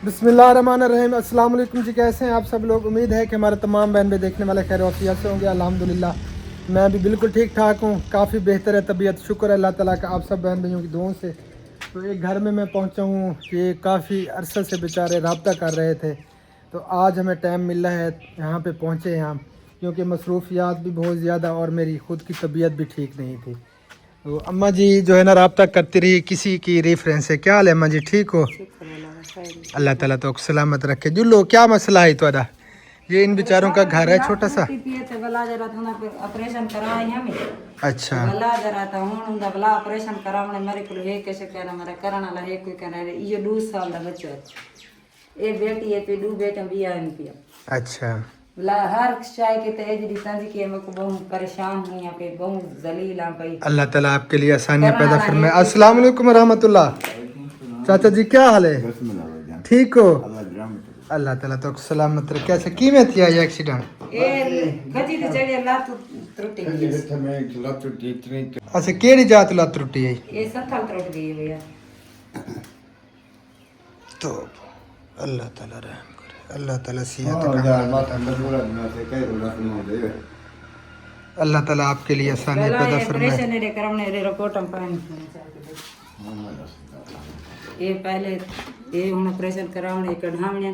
बिस्मिल्लाहिर्रहमानिर्रहीम। अस्सलाम वालेकुम जी, कैसे हैं आप सब लोग। उम्मीद है कि हमारे तमाम बहन भाई देखने वाले खैर वफ़ियत से होंगे। अल्हम्दुलिल्लाह मैं भी बिल्कुल ठीक ठाक हूँ, काफ़ी बेहतर है तबीयत, शुक्र है अल्लाह ताला का आप सब बहन भाइयों की दुआओं से। तो एक घर में मैं पहुँचा हूँ, ये काफ़ी अरसे से बेचारे रब्ता कर रहे थे, तो आज हमें टाइम मिला है, यहाँ पे पहुँचे हैं हम, क्योंकि मसरूफियात भी बहुत ज़्यादा और मेरी ख़ुद की तबीयत भी ठीक नहीं थी। तो अम्मा जी जो है ना रब्ता करती रही किसी की रेफरेंस से। क्या हाल है अम्मा जी, ठीक हो? अल्लाह ताला तो सलामत रखे। जुल्लो क्या मसला है तुम्हारा? ये इन बेचारों का घर है छोटा सा। ऑपरेशन कराया हमें। अच्छा गला जरा था हुन उनका गला ऑपरेशन करावने मेरे को है कैसे कहना मेरा करना वाला है कोई कहना है ये 2 साल का बच्चा है। एक बेटी है पे 2 बेटे भी आए पिया। अच्छा ला हर चाय के तेज दी तंज के मैं को बहुत परेशान हूं यहां पे बहुत जलील आ गई। अल्लाह ताला आपके लिए आसानियां पैदा फरमाए। अस्सलाम वालेकुम रहमतुल्लाह। चाचा जी क्या हाल है, ठीक हो? अल्लाह ताला तो सलामत रखे। अच्छा की में थी ये एक्सीडेंट? ए खजी ते चढ़े लात त्रुटि गई। अच्छा केड़ी जात ला त्रुटि है? ये संथल त्रुट गई भैया। तो अल्लाह ताला रहम करे, अल्लाह ताला सेहत अल्लाह ताला आपके लिए आसानी पैदा फरमाए। ऑपरेशन रे करने रे रिपोर्ट हम पानी ये पहले ये हम ऑपरेशन करावने कढ़ावने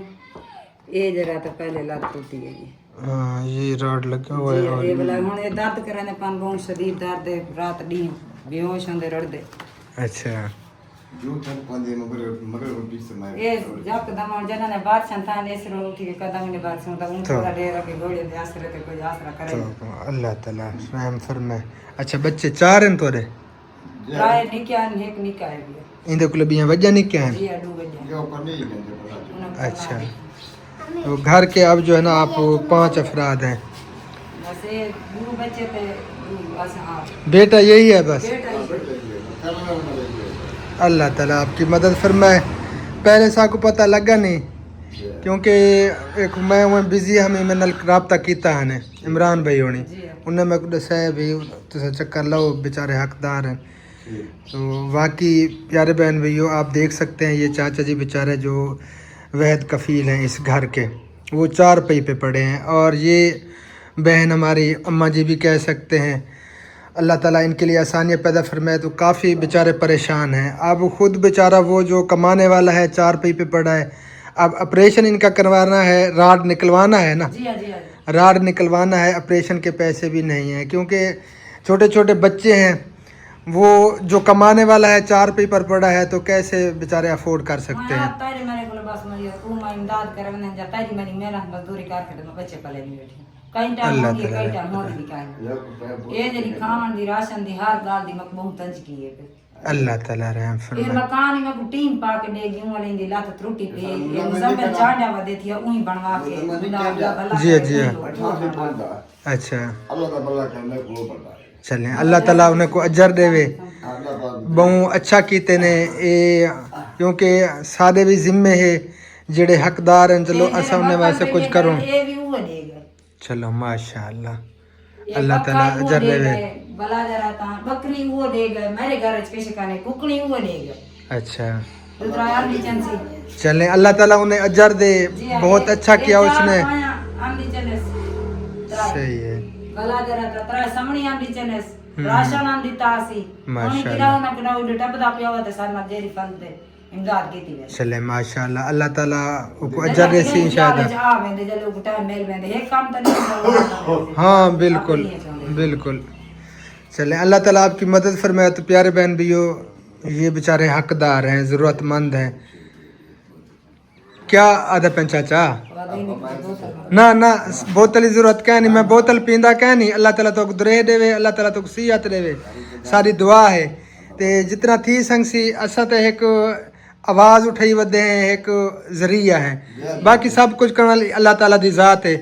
ये जरा तो पहले लात टूटी गई। हाँ ये रॉड लगा हुआ है और ये वाला हुन ये दर्द कराने पान बहुत शदीद दर्द है, रात दी बेहोश होंदे रड़दे। अच्छा जो तक पंदे मगर रोटी से मैं ये जब दम जना ने बात संतान ऐसे रो उठी के कदम ने बात सुनता उन थोड़ा देर के घोड़े दे आसरे ते कोई आसरा करे तो अल्लाह ताला रहम फरमाए। अच्छा बच्चे 4 हैं तोरे? राय निकान एक निकाय भी इंदे कुल बियां वजह नहीं क्या जी है? अडू बजे जो करने ही नहीं अच्छा तो घर के अब जो है ना आप 5 अफराद हैं। बस ये 2 बच्चे थे बस आप बेटा यही है बस? बेटा अल्लाह ताला आपकी मदद फरमाए। पहले सा को पता लगा नहीं क्योंकि एक मैं बिजी हमें मैंने रब्ता किया है इमरान भाई होनी उन्हें मैं दसाया भी तुम चक्कर लो बेचारे हकदार हैं। तो बाकी प्यारे बहन भैया आप देख सकते हैं ये चाचा जी बेचारे जो वहद कफ़ील हैं इस घर के, वो 4 पई पे पड़े हैं और ये बहन हमारी अम्मा जी भी कह सकते हैं। अल्लाह ताला इनके लिए आसानियाँ पैदा फरमाए। तो काफ़ी बेचारे परेशान हैं। अब ख़ुद बेचारा वो जो कमाने वाला है 4 पई पे पड़ा है, अब ऑपरेशन इनका करवाना है, राड निकलवाना है ना, जी जी राड निकलवाना है, ऑपरेशन के पैसे भी नहीं हैं क्योंकि छोटे छोटे बच्चे हैं। वो जो कमाने वाला है 4 पई पर पड़ा है तो कैसे बेचारे अफोर्ड कर सकते हैं। तारी मेरे को बस मेरी तू मैं इमदाद करने जा तारी मेरी मेहनत मजदूरी करके मैं बच्चे पले नहीं बैठी कई टाइम होगी कई टाइम हो भी काई ये जरी खावन दी राशन दी हर गाल दी मक बहुत तंज की है अल्लाह ताला रहम ये फरमाए। मकान में को टीम पा के दे गई वाले दी लात त्रुटि पे ये सब चांडा वदे थी उही बनवा के जी जी अच्छा अल्लाह का भला करने को पड़ता है। चलें अल्लाह ताला उन्हें को अजर देवे बहुत अच्छा कीते ने ये क्योंकि सादे भी जिम्मे है जेड़े हकदार हैं। चलो असा उन्हें वास्ते कुछ करो। ये भी हुआ देगा चलो माशाअल्लाह अल्लाह ताला अजर देवे। बला जरा ता बकरी वो देगा मेरे घर कैसे काने कुकड़ी वो देगा। अच्छा दूसरा यार नीचन से चलें अल्लाह ताला उन्हें अजर दे, बहुत अच्छा किया उसने। सही है गला जरा ता त्रा समणी आंदी चनेस राशन आंदी तासी माशाअल्लाह। गिराव ना गिराव टपदा पियावा ते साना जेरी फंदे इमदाद कीती वे चले माशाअल्लाह अल्लाह ताला को अजर दे सी इंशाअल्लाह। आ वेंदे जे लोग टाइम मेल वेंदे एक काम त नहीं हाँ बिल्कुल बिल्कुल। चले अल्लाह ताला आपकी मदद फरमाए। तो प्यारे बहन भैया ये बेचारे हकदार हैं, ज़रूरतमंद हैं। क्या आदत है चाचा? ना ना बोतल की जरूरत क्या नहीं, मैं बोतल पींदा क्या नहीं। अल्लाह ताला तो दुरे देवे, अल्लाह ताला तो सिहत देवे, सारी दुआ है। ते जितना थी संगसी असा तो एक आवाज़ उठाई वदे हैं, एक जरिया है, बाकी सब कुछ करने अल्लाह ताला दी ज़ात है।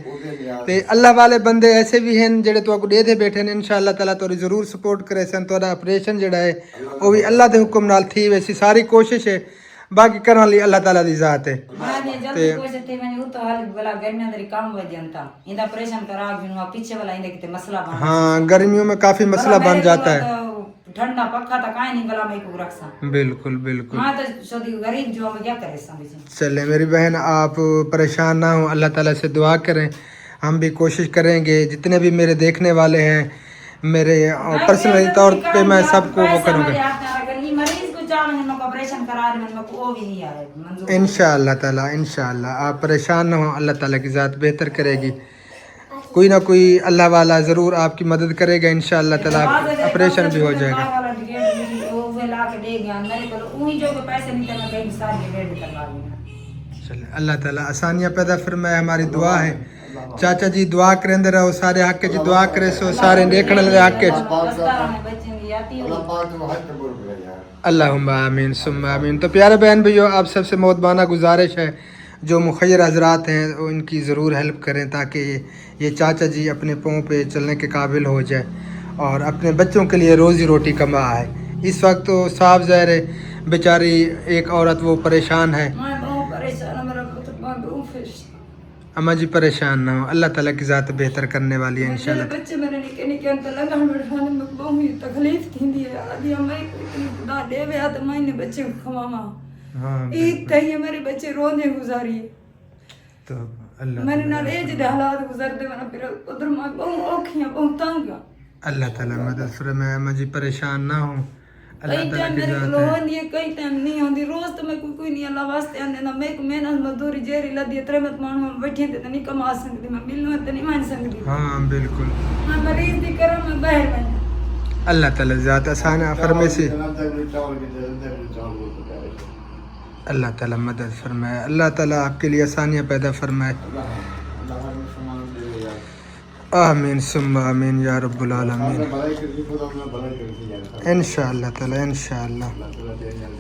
ते अल्लाह वाले बंदे ऐसे भी हैं जेड़े तो दे दे बैठे हैं। इंशाअल्लाह ताला तोरी जरूर सपोर्ट करे सन। तोरा ऑपरेशन जेड़ा है वो भी अल्लाह के हुक्म नाल थी वैसी सारी कोशिश है, बाकी करने वाली अल्लाह ताला दी ज़ात है। माने जल्दी कोशिश थी मैंने तो हाल वाला गर्मियां दरी काम हो जनता इंदा ऑपरेशन करा बिनु पीछे वाला इंदे किते मसला बन। हाँ गर्मियों में काफ़ी मसला बन जाता है। ठंडा पक्का तो काहे नहीं गला में को रखसा बिल्कुल बिल्कुल। मैं तो सदी गरीब जो मैं क्या करे समझे। चले मेरी बहन आप परेशान ना हो, अल्लाह ताला से दुआ करें, हम भी कोशिश करेंगे जितने भी मेरे देखने वाले हैं मेरे पर्सनली तौर पे मैं सबको वो करूँगा मरीज को चाह मैंने ऑपरेशन करा रहे मैंने वो भी नहीं आ रहा इंशाअल्लाह ताला। इंशाअल्लाह आप परेशान ना हो, अल्लाह ताला की ज़ात बेहतर करेगी, कोई ना कोई अल्लाह वाला ज़रूर आपकी मदद करेगा इंशाअल्लाह ताला, ऑपरेशन भी हो जाएगा। चले अल्लाह ताला आसानियाँ पैदा फरमाए, हमारी दुआ है। चाचा जी दुआ करेंदे रहो, सारे हक जी दुआ करे सो सारे देखने वाले हक च अल्लाहुम्मा आमीन सुम्मा आमीन। तो प्यारे बहन भैया आप सबसे मोहब्बाना गुजारिश है जो मुखय्यर हजरात हैं वो इनकी ज़रूर हेल्प करें ताकि ये चाचा जी अपने पाँव पे चलने के काबिल हो जाए और अपने बच्चों के लिए रोज़ी रोटी कमाए। इस वक्त तो साफ ज़ाहिर है बेचारी एक औरत वो परेशान है। अम्मा जी परेशान ना हो, अल्लाह ताला की ज़ात बेहतर करने वाली है इंशाल्लाह। बच्चे मेरे निके निके अंत लगान बैठाने में बहुत ही तकलीफ थींदी है। आदि मैं इतनी खुदा दे वे तो मैंने बच्चे को खवामा हाँ ईद तई मेरे बच्चे रोने गुजारी तो अल्लाह मेरे नाल ए जिदे हालात गुजरदे वना फिर उधर मैं बहुत औखियां बहुत तंग अल्लाह ताला मदद फरमाए। अम्मा जी परेशान ना हो, अल्लाह कई ताला टाइम की मेरे ज़ात को है। होंदी है कई टाइम नहीं होंदी रोज तो मैं कोई नहीं अल्लाह वास्ते आने ना मैं मेहनत मजदूरी जेरी लदी त्रेमत मान में बैठी ते नहीं कमा सकती मैं मिलनो ते नहीं मान सकती। हाँ बिल्कुल मैं मरीज दी करम में बाहर में अल्लाह ताला ज़ात आसान फरमे से अल्लाह ताला मदद फरमाए, अल्लाह ताला आपके लिए आसानियाँ पैदा फरमाए। आमीन सुम्मा आमीन या रब्बुल आलमीन इंशाअल्लाह ताला इंशाअल्लाह।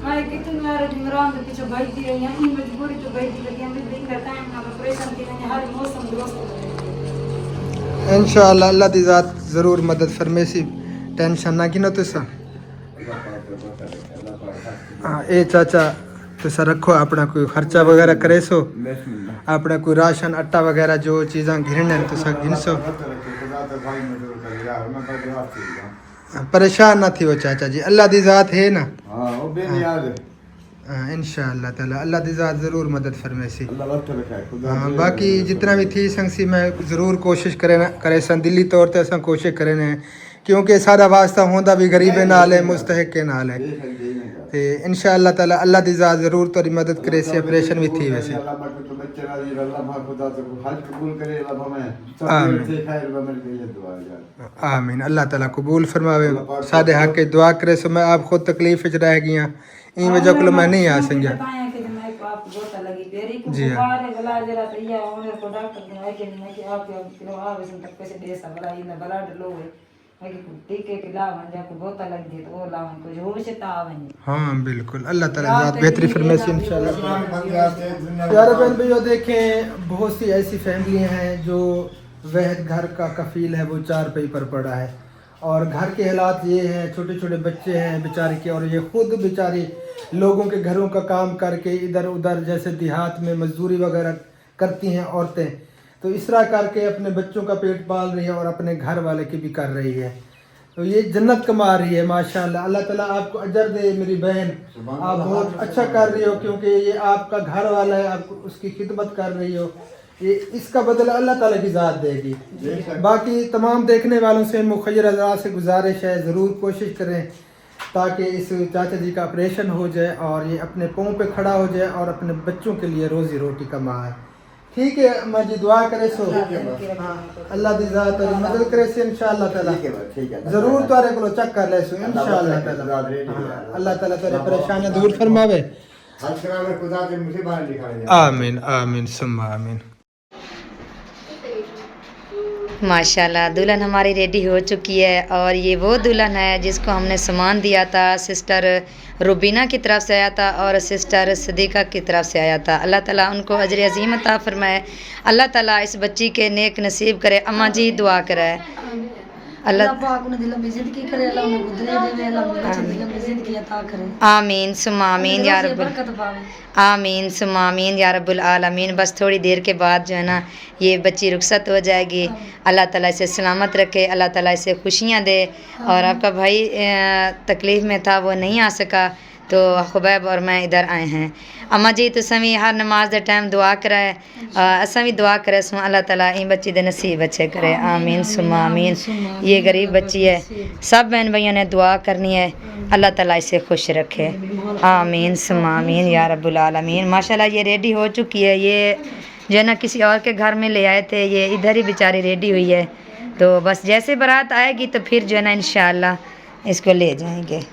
मैं कितने बार इमरान के पीछे बैठी रही हूं इन मजबूरी तो बैठी रही हूं दिन का टाइम ना ऑपरेशन के लिए हर मौसम दुरुस्त इंशाअल्लाह अल्लाह दी ज़ात ज़रूर मदद फरमे सी, टेंशन ना की ना तुसा। हाँ ए चाचा तुसा रखो अपना कोई खर्चा वगैरह करे सो, अपना कोई राशन आटा वगैरह जो चीज़ां घिरने तुसा घिन सो। परेशान ना थी वो चाचा जी, अल्लाह दी ज़ात है ना। हाँ इंशाअल्लाह ताला अल्लाह दी ज़ात ज़रूर मदद फरमे सी। हाँ बाकी जितना भी थी संगसी मैं ज़रूर कोशिश करे सन दिली तौर ते असां कोशिश करे ने क्योंकि सारा वास्ता होंदा भी गरीबे नाल है मुस्तहिक के नाल है ते इंशाअल्लाह ताला अल्लाह दी ज़ात ज़रूर तोरी मदद करे से ऑपरेशन भी थी वैसे। आमीन अल्लाह ताला कबूल फरमावे, सादे हक के दुआ करे सो मैं आप खुद तकलीफ च रह गया इन वजह को मैं नहीं आ सकिया। जी हाँ हाँ बिल्कुल अल्लाह ताला ज़ात बेहतरी फरमाए इंशाअल्लाह। प्यारे बहन भैया देखें बहुत सी ऐसी फैमिलियाँ हैं जो वहद घर का कफील है वो चार पे पर पड़ा है और घर के हालात ये हैं, छोटे छोटे बच्चे हैं बेचारे के और ये खुद बेचारी लोगों के घरों का काम करके इधर उधर जैसे देहात में मजदूरी वगैरह करती हैं औरतें, तो इस तरह करके अपने बच्चों का पेट पाल रही है और अपने घर वाले की भी कर रही है, तो ये जन्नत कमा रही है माशाल्लाह। अल्लाह ताला आपको अजर दे मेरी बहन, आप बहुत अच्छा कर रही हो क्योंकि ये आपका घर वाला है, आप उसकी खिदमत कर रही हो, ये इसका बदला अल्लाह ताला की ज़ात देगी। बाकी तमाम देखने वालों से मुखय्यर हज़रात से गुजारिश है ज़रूर कोशिश करें ताकि इस चाचा जी का ऑपरेशन हो जाए और ये अपने पाँव पे खड़ा हो जाए और अपने बच्चों के लिए रोज़ी रोटी कमाए। ठीक है अम्मा जी दुआ करे सो अल्लाह दी ज़ात और मदद करे से इंशाअल्लाह ताला ज़रूर तारे को चेक कर ले सो इंशाअल्लाह ताला। अल्लाह ताला तेरे परेशानियां दूर फरमावे। आमीन आमीन सुम्मा आमीन। माशाल्लाह दुल्हन हमारी रेडी हो चुकी है और ये वो दुल्हन है जिसको हमने सामान दिया था, सिस्टर रुबीना की तरफ से आया था और सिस्टर सदीका की तरफ से आया था। अल्लाह ताला उनको अजर अजीम अता फरमाए, अल्लाह ताला इस बच्ची के नेक नसीब करे। अम्मा जी दुआ कराए, अल्लाह पाक उन्हें दिल में जिंदगी करे, अल्लाह उन्हें गुदरे देवे, अल्लाह उन्हें बच्चे दिल में जिंदगी अता करे, आमीन सुम्मा आमीन या रब्बुल बरकत पावे। आमीन सुम्मा आमीन या रब्बुल आलमीन। बस थोड़ी देर के बाद जो है ना ये बच्ची रुखसत हो जाएगी। अल्लाह ताला इसे सलामत रखे, अल्लाह ताला इसे खुशियाँ दे। और आपका भाई तकलीफ़ में था, वो नहीं आ सका, तो खुबैब और मैं इधर आए हैं। अम्मा जी तुसां भी हर नमाज दे टाइम दुआ कराए, असां भी दुआ करे सो अल्लाह ताला इन बच्ची दे नसीब अच्छे करे। आमीन सुम्मा आमीन। ये गरीब बच्ची है, सब बहन भाइयों ने दुआ करनी है, अल्लाह ताला इसे खुश रखे। आमीन सुम्मा आमीन या रब्बुल आलमीन। माशाल्लाह ये रेडी हो चुकी है। ये जो है ना किसी और के घर में ले आए थे, ये इधर ही बेचारी रेडी हुई है। तो बस जैसे बारात आएगी तो फिर जो है ना इंशाअल्लाह इसको ले जाएंगे।